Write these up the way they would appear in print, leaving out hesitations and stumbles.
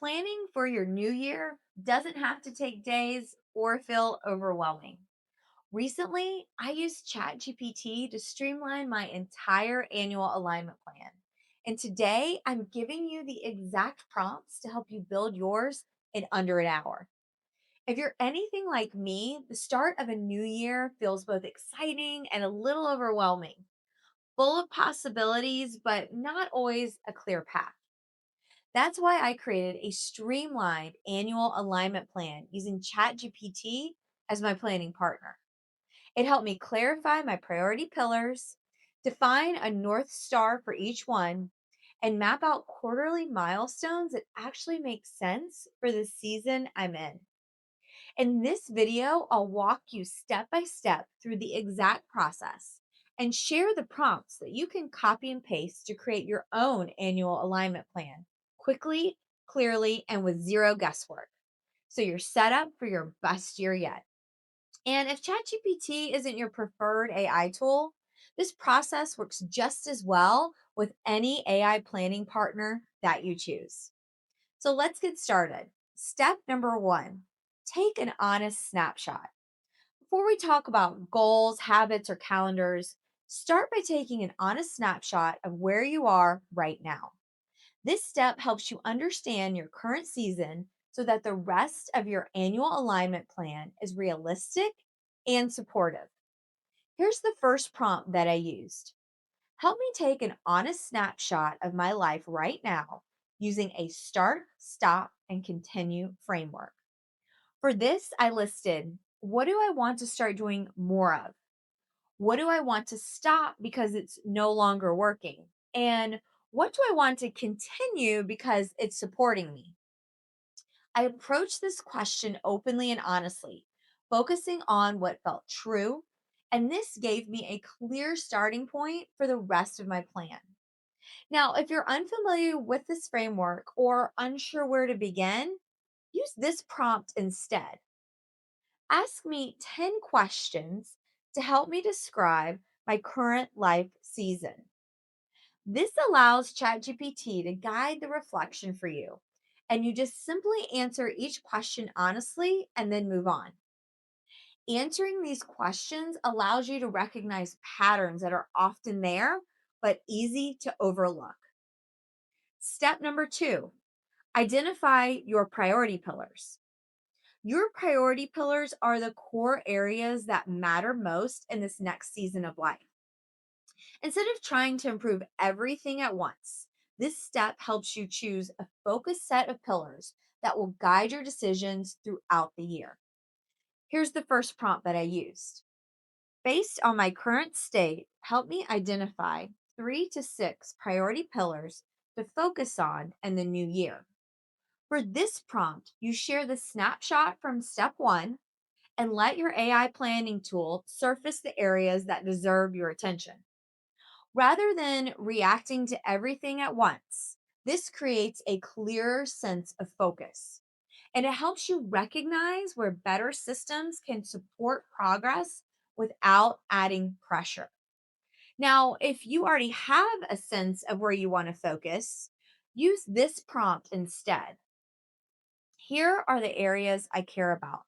Planning for your new year doesn't have to take days or feel overwhelming. Recently, I used ChatGPT to streamline my entire annual alignment plan. And today, I'm giving you the exact prompts to help you build yours in under an hour. If you're anything like me, the start of a new year feels both exciting and a little overwhelming, full of possibilities, but not always a clear path. That's why I created a streamlined annual alignment plan using ChatGPT as my planning partner. It helped me clarify my priority pillars, define a North Star for each one, and map out quarterly milestones that actually make sense for the season I'm in. In this video, I'll walk you step by step through the exact process and share the prompts that you can copy and paste to create your own annual alignment plan quickly, clearly, and with zero guesswork. So you're set up for your best year yet. And if ChatGPT isn't your preferred AI tool, this process works just as well with any AI planning partner that you choose. So let's get started. Step number one, take an honest snapshot. Before we talk about goals, habits, or calendars, start by taking an honest snapshot of where you are right now. This step helps you understand your current season so that the rest of your annual alignment plan is realistic and supportive. Here's the first prompt that I used. Help me take an honest snapshot of my life right now using a start, stop, and continue framework. For this, I listed, what do I want to start doing more of? What do I want to stop because it's no longer working? And what do I want to continue because it's supporting me? I approached this question openly and honestly, focusing on what felt true. And this gave me a clear starting point for the rest of my plan. Now, if you're unfamiliar with this framework or unsure where to begin, use this prompt instead. Ask me 10 questions to help me describe my current life season. This allows ChatGPT to guide the reflection for you, and you just simply answer each question honestly and then move on. Answering these questions allows you to recognize patterns that are often there, but easy to overlook. Step number two, identify your priority pillars. Your priority pillars are the core areas that matter most in this next season of life. Instead of trying to improve everything at once, this step helps you choose a focused set of pillars that will guide your decisions throughout the year. Here's the first prompt that I used. Based on my current state, help me identify 3 to 6 priority pillars to focus on in the new year. For this prompt, you share the snapshot from step one and let your AI planning tool surface the areas that deserve your attention. Rather than reacting to everything at once, this creates a clearer sense of focus. And it helps you recognize where better systems can support progress without adding pressure. Now, if you already have a sense of where you want to focus, use this prompt instead. Here are the areas I care about.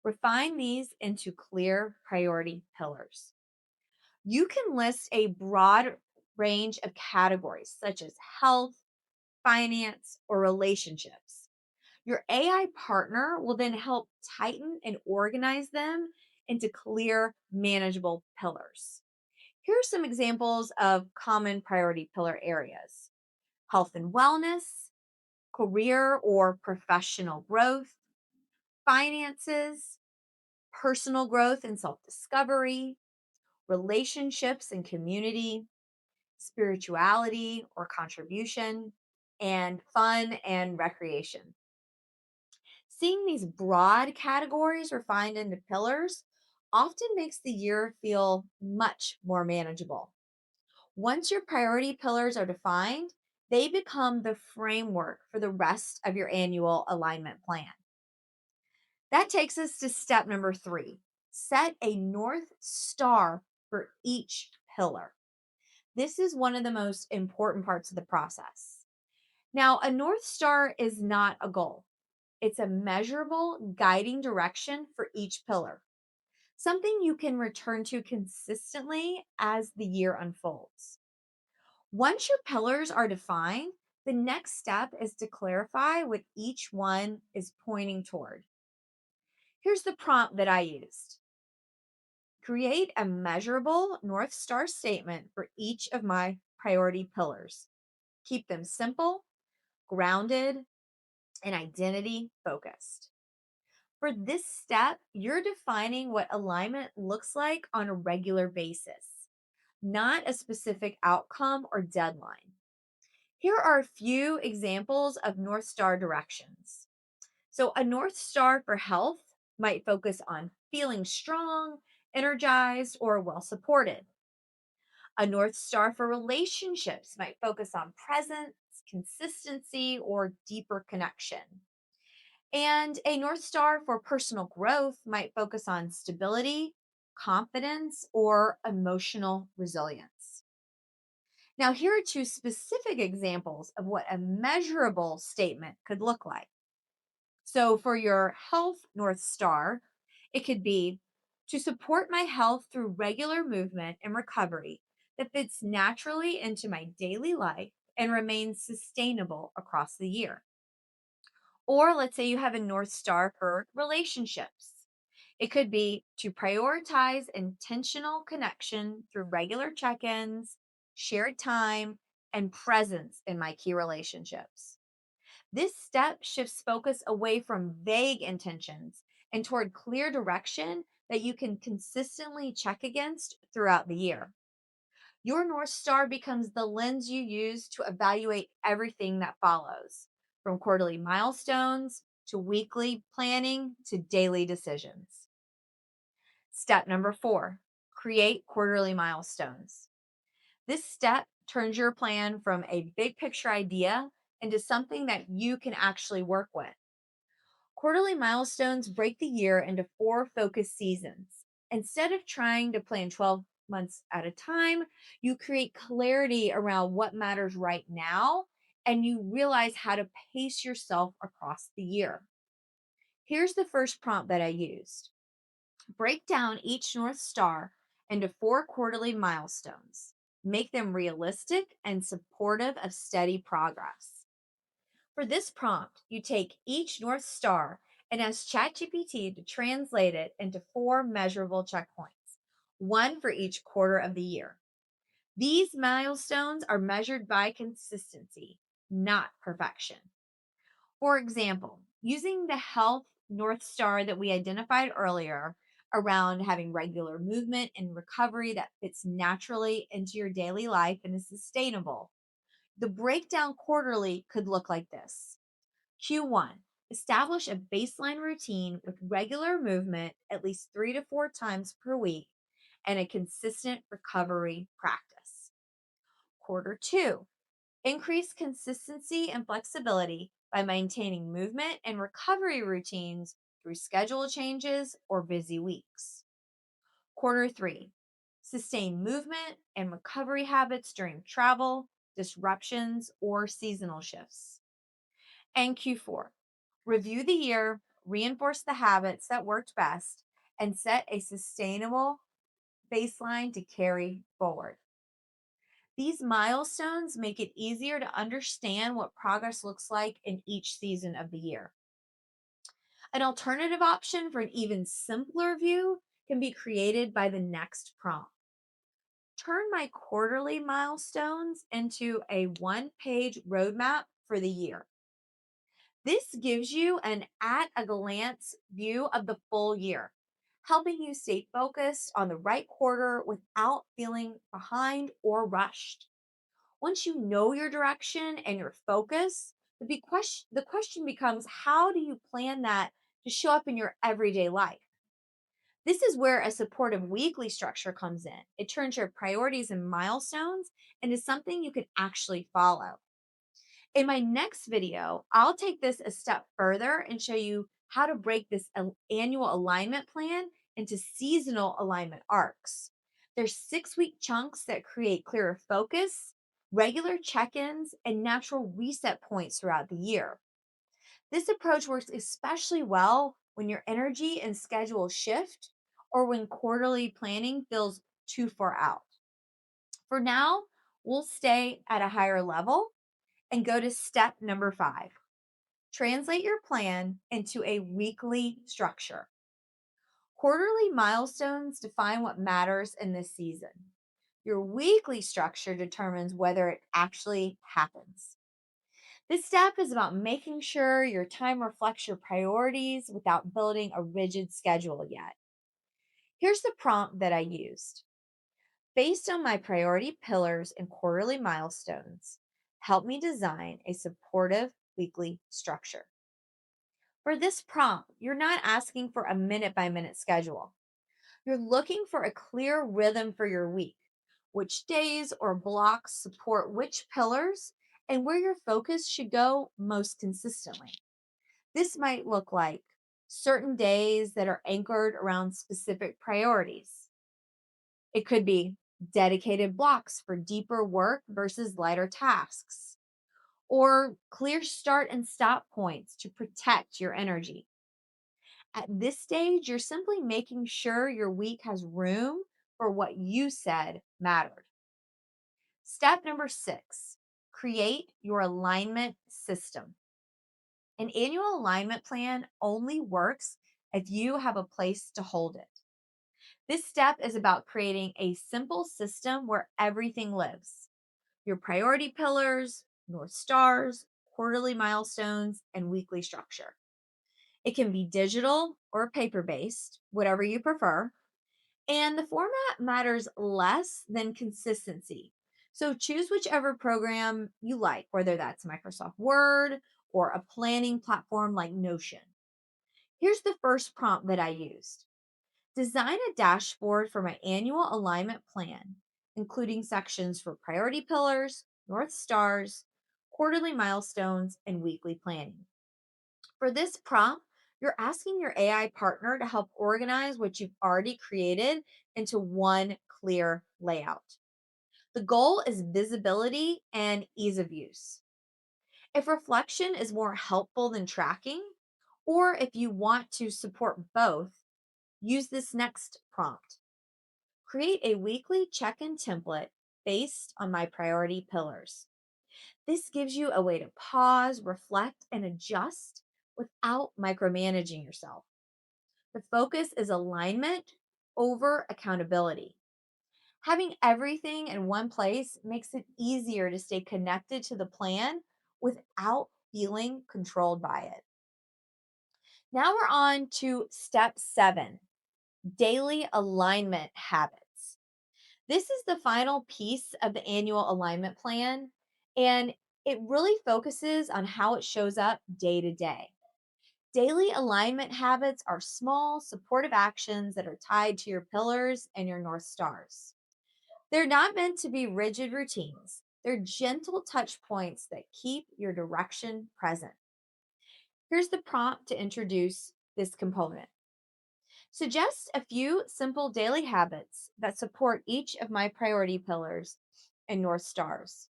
Refine these into clear priority pillars. You can list a broad range of categories such as health, finance, or relationships. Your AI partner will then help tighten and organize them into clear, manageable pillars. Here are some examples of common priority pillar areas: health and wellness, career or professional growth, finances, personal growth and self discovery, relationships and community, spirituality or contribution, and fun and recreation. Seeing these broad categories refined into pillars often makes the year feel much more manageable. Once your priority pillars are defined, they become the framework for the rest of your annual alignment plan. That takes us to step number three, set a North Star for each pillar. This is one of the most important parts of the process. Now, a North Star is not a goal, it's a measurable guiding direction for each pillar, something you can return to consistently as the year unfolds. Once your pillars are defined, the next step is to clarify what each one is pointing toward. Here's the prompt that I used: create a measurable North Star statement for each of my priority pillars. Keep them simple, grounded, and identity focused. For this step, you're defining what alignment looks like on a regular basis, not a specific outcome or deadline. Here are a few examples of North Star directions. So, a North Star for health might focus on feeling strong, energized, or well supported. A North Star for relationships might focus on presence, consistency, or deeper connection. And a North Star for personal growth might focus on stability, confidence, or emotional resilience. Now, here are two specific examples of what a measurable statement could look like. So, for your health North Star, it could be to support my health through regular movement and recovery that fits naturally into my daily life and remains sustainable across the year. Or let's say you have a North Star for relationships. It could be to prioritize intentional connection through regular check ins, shared time, and presence in my key relationships. This step shifts focus away from vague intentions and toward clear direction that you can consistently check against throughout the year. Your North Star becomes the lens you use to evaluate everything that follows, from quarterly milestones to weekly planning to daily decisions. Step number 4: create quarterly milestones. This step turns your plan from a big picture idea into something that you can actually work with. Quarterly milestones break the year into four focused seasons. Instead of trying to plan 12 months at a time, you create clarity around what matters right now and you realize how to pace yourself across the year. Here's the first prompt that I used: break down each North Star into four quarterly milestones. Make them realistic and supportive of steady progress. For this prompt, you take each North Star and ask ChatGPT to translate it into four measurable checkpoints, one for each quarter of the year. These milestones are measured by consistency, not perfection. For example, using the health North Star that we identified earlier around having regular movement and recovery that fits naturally into your daily life and is sustainable, the breakdown quarterly could look like this. Q1, establish a baseline routine with regular movement at least 3 to 4 times per week and a consistent recovery practice. Quarter 2, increase consistency and flexibility by maintaining movement and recovery routines through schedule changes or busy weeks. Quarter 3, sustain movement and recovery habits during travel, disruptions, or seasonal shifts. And Q4, review the year, reinforce the habits that worked best, and set a sustainable baseline to carry forward. These milestones make it easier to understand what progress looks like in each season of the year. An alternative option for an even simpler view can be created by the next prompt. Turn my quarterly milestones into a one-page roadmap for the year. This gives you an at a glance view of the full year, helping you stay focused on the right quarter without feeling behind or rushed. Once you know your direction and your focus, the question becomes, how do you plan that to show up in your everyday life? This is where a supportive weekly structure comes in. It turns your priorities and milestones into something you can actually follow. In my next video, I'll take this a step further and show you how to break this annual alignment plan into seasonal alignment arcs. There's 6 week chunks that create clearer focus, regular check ins, and natural reset points throughout the year. This approach works especially well when your energy and schedule shift or when quarterly planning feels too far out. For now, we'll stay at a higher level and go to step number 5. Translate your plan into a weekly structure. Quarterly milestones define what matters in this season. Your weekly structure determines whether it actually happens. This step is about making sure your time reflects your priorities without building a rigid schedule yet. Here's the prompt that I used. Based on my priority pillars and quarterly milestones, help me design a supportive weekly structure. For this prompt, you're not asking for a minute by minute schedule. You're looking for a clear rhythm for your week, which days or blocks support which pillars, and where your focus should go most consistently. This might look like certain days that are anchored around specific priorities. It could be dedicated blocks for deeper work versus lighter tasks, or clear start and stop points to protect your energy. At this stage, you're simply making sure your week has room for what you said mattered. Step number 6, create your alignment system. An annual alignment plan only works if you have a place to hold it. This step is about creating a simple system where everything lives: your priority pillars, North Stars, quarterly milestones, and weekly structure. It can be digital or paper based, whatever you prefer. And the format matters less than consistency. So choose whichever program you like, whether that's Microsoft Word or a planning platform like Notion. Here's the first prompt that I used. Design a dashboard for my annual alignment plan, including sections for priority pillars, North Stars, quarterly milestones, and weekly planning. For this prompt, you're asking your AI partner to help organize what you've already created into one clear layout. The goal is visibility and ease of use. If reflection is more helpful than tracking, or if you want to support both, use this next prompt. Create a weekly check in template based on my priority pillars. This gives you a way to pause, reflect, and adjust without micromanaging yourself. The focus is alignment over accountability. Having everything in one place makes it easier to stay connected to the plan without feeling controlled by it. Now we're on to step 7, daily alignment habits. This is the final piece of the annual alignment plan, and it really focuses on how it shows up day to day. Daily alignment habits are small, supportive actions that are tied to your pillars and your North Stars. They're not meant to be rigid routines, they're gentle touch points that keep your direction present. Here's the prompt to introduce this component. Suggest a few simple daily habits that support each of my priority pillars and North Stars.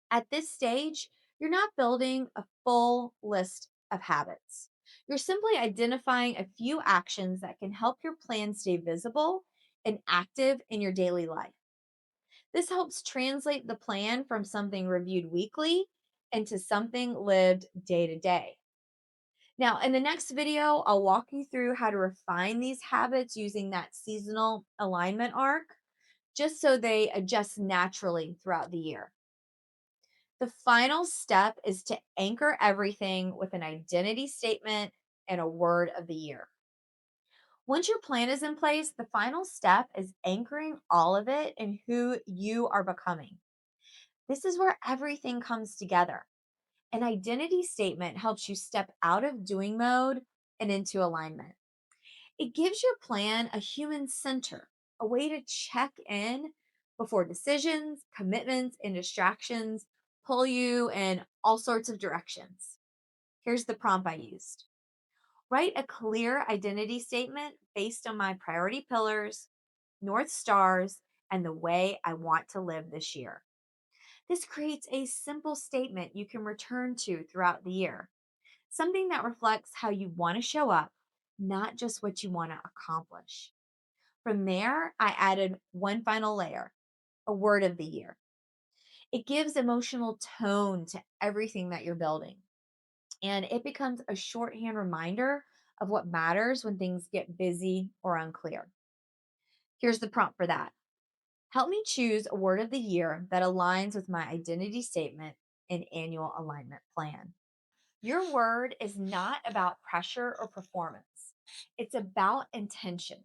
At this stage, you're not building a full list of habits. You're simply identifying a few actions that can help your plan stay visible and active in your daily life. This helps translate the plan from something reviewed weekly into something lived day to day. Now, in the next video, I'll walk you through how to refine these habits using that seasonal alignment arc, just so they adjust naturally throughout the year. The final step is to anchor everything with an identity statement and a word of the year. Once your plan is in place, the final step is anchoring all of it in who you are becoming. This is where everything comes together. An identity statement helps you step out of doing mode and into alignment. It gives your plan a human center, a way to check in before decisions, commitments, and distractions pull you in all sorts of directions. Here's the prompt I used. Write a clear identity statement based on my priority pillars, North Stars, and the way I want to live this year. This creates a simple statement you can return to throughout the year, something that reflects how you want to show up, not just what you want to accomplish. From there, I added one final layer, a word of the year. It gives emotional tone to everything that you're building, and it becomes a shorthand reminder of what matters when things get busy or unclear. Here's the prompt for that. Help me choose a word of the year that aligns with my identity statement and annual alignment plan. Your word is not about pressure or performance, it's about intention,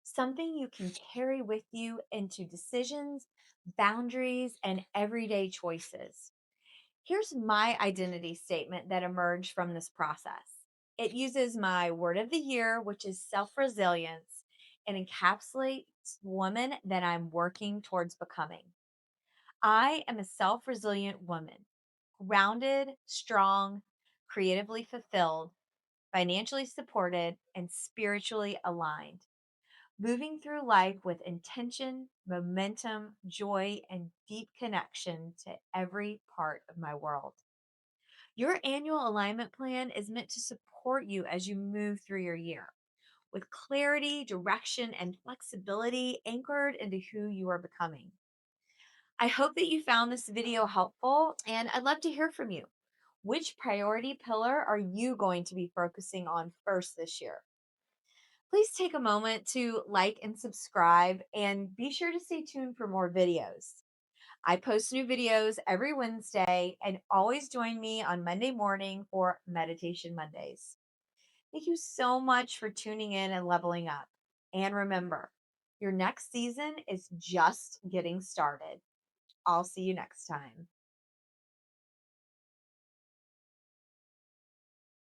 something you can carry with you into decisions, boundaries, and everyday choices. Here's my identity statement that emerged from this process. It uses my word of the year, which is self resilience, and encapsulates the woman that I'm working towards becoming. I am a self resilient woman, grounded, strong, creatively fulfilled, financially supported, and spiritually aligned, moving through life with intention, momentum, joy, and deep connection to every part of my world. Your annual alignment plan is meant to support you as you move through your year with clarity, direction, and flexibility anchored into who you are becoming. I hope that you found this video helpful, and I'd love to hear from you. Which priority pillar are you going to be focusing on first this year? Please take a moment to like and subscribe, and be sure to stay tuned for more videos. I post new videos every Wednesday, and always join me on Monday morning for Meditation Mondays. Thank you so much for tuning in and leveling up. And remember, your next season is just getting started. I'll see you next time.